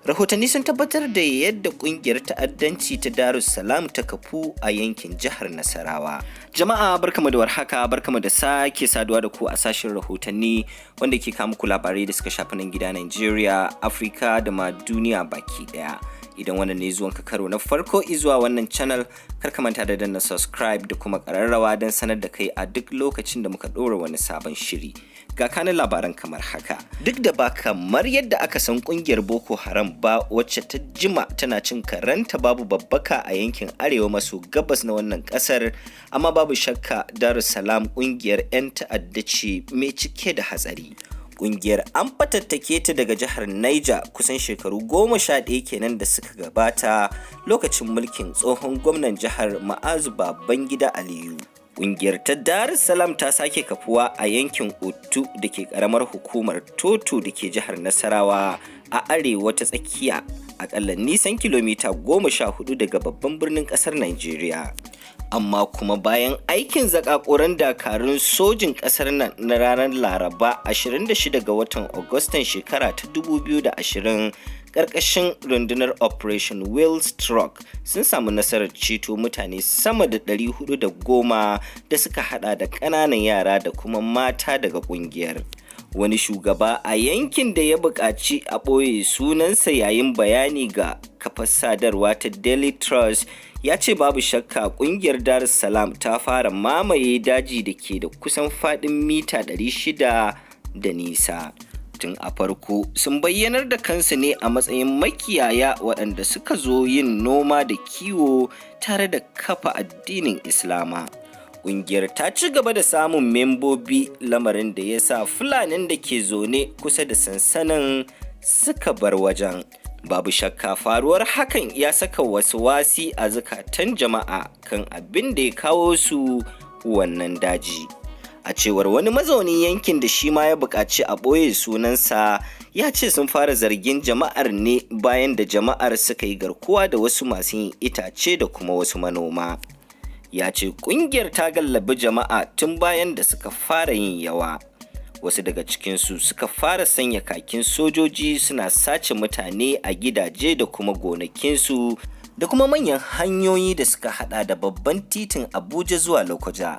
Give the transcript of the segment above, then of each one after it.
Rahotanni sun tabbatar da yadda kungiyar ta'addanci ta Darussalam ta kafu a yankin jihar Nasarawa. Jama'a barkamu da warhaka, barkamu da sake saduwa da ku a sashin rahotanni wanda ke kawo muku labarai da suka shafi nan gida Najeriya, Afirka da ma duniya baki daya. Idan wannan ne zuwanka karo na farko zuwa wannan channel, kar ka manta da danna subscribe da kuma kararrawa don sanar da kai a duk lokacin da muka ɗora wani sabon shiri. Ga kanin labaran kamar haka. Duk da ba kamar yadda aka san kungiyar Boko Haram ba wacce ta jima tana cin karanta babu babbaka a yankin arewa maso gabas na wannan kasar, amma babu shakka Darussalam kungiyar 'yan ta'adda ce mai cike da hatsari. Kungiyar an fatattake ta daga jihar Niger kusan shekaru 11 kenan da suka gabata lokacin mulkin tsohon gwamnan jihar Ma'azu Babangida Aliyu. Kungiyar ta Darussalam ta sake kafuwa a yankin Otu da ke karamar hukumar Toto da ke jihar Nasarawa a arewa ta tsakiya, akalla nisan kilomita 14 daga babban birnin kasar Najeriya. Amma kuma bayan aikin zakakuran dakarun sojin kasar nan na ranar Laraba 26 ga watan Agustan shekara ta 2020 ƙarƙashin rundunar Operation Wheelstroke sun samu nasarar ceto mutane sama da 410 da suka hada da ƙananan yara da kuma mata daga ƙungiyar. Wani shugaba a yankin da ya buƙaci a ɓoye sunansa yayin bayani ga kafar sadarwa ta Daily Trust ya ce babu shakka ƙungiyar Darussalam ta fara mamaye daji da ke da kusan faɗin mita 600 da nisa. Tun a farko sun bayyanar da kansu ne a matsayin makiyaya waɗanda suka zo yin noma da kiwo tare da kafa addinin Islama. Ƙungiyar ta ci gaba da samun membobi, lamarin da ya sa Fulanin da ke zaune kusa da sansanin suka bar wajen. Babu shakka faruwar hakan ya saka wasu wasi a zukatan jama'a kan abin da ya kawo su wannan daji. A cewar wani mazaunin yankin da shi ma ya buƙaci a ɓoye sunansa, ya ce sun fara zargin jama'ar ne bayan da jama'ar suka yi garkuwa da wasu masu yin itace da kuma wasu manoma. Ya ce ƙungiyar ta gallabi jama'a tun bayan da suka fara yin yawa. Wasu daga cikinsu suka fara sanya kakin sojoji suna sace mutane a gidaje da kuma gonakinsu da kuma manyan hanyoyi da suka hada da babban titin Abuja zuwa Lokoja.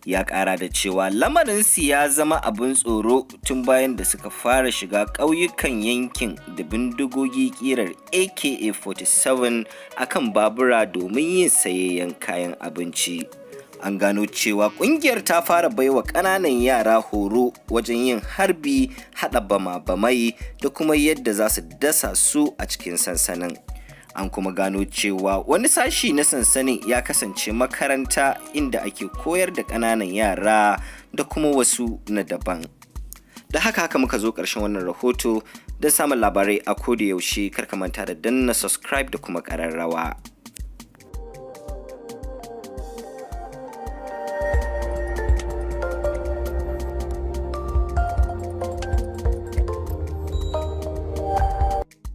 Ya ƙara da cewa lamarinsu ya zama abin tsoro tun bayan da suka fara shiga ƙauyukan yankin da bindigogi ƙirar AK-47 akan babura domin yin sayayyen kayan abinci. An gano cewa ƙungiyar ta fara baiwa ƙananan yara horo wajen yin harbi, haɗa bama-bamai da kuma yadda za su dasa su a cikin sansanin. An kuma gano cewa wani sashi na sansanin ya kasance makaranta inda ake koyar da ƙananan yara da kuma wasu na daban. Da haka muka zo ƙarshen wannan rahoto. Don samun labarai a koda yaushe kar ka manta da danna subscribe da kuma ƙararrawa.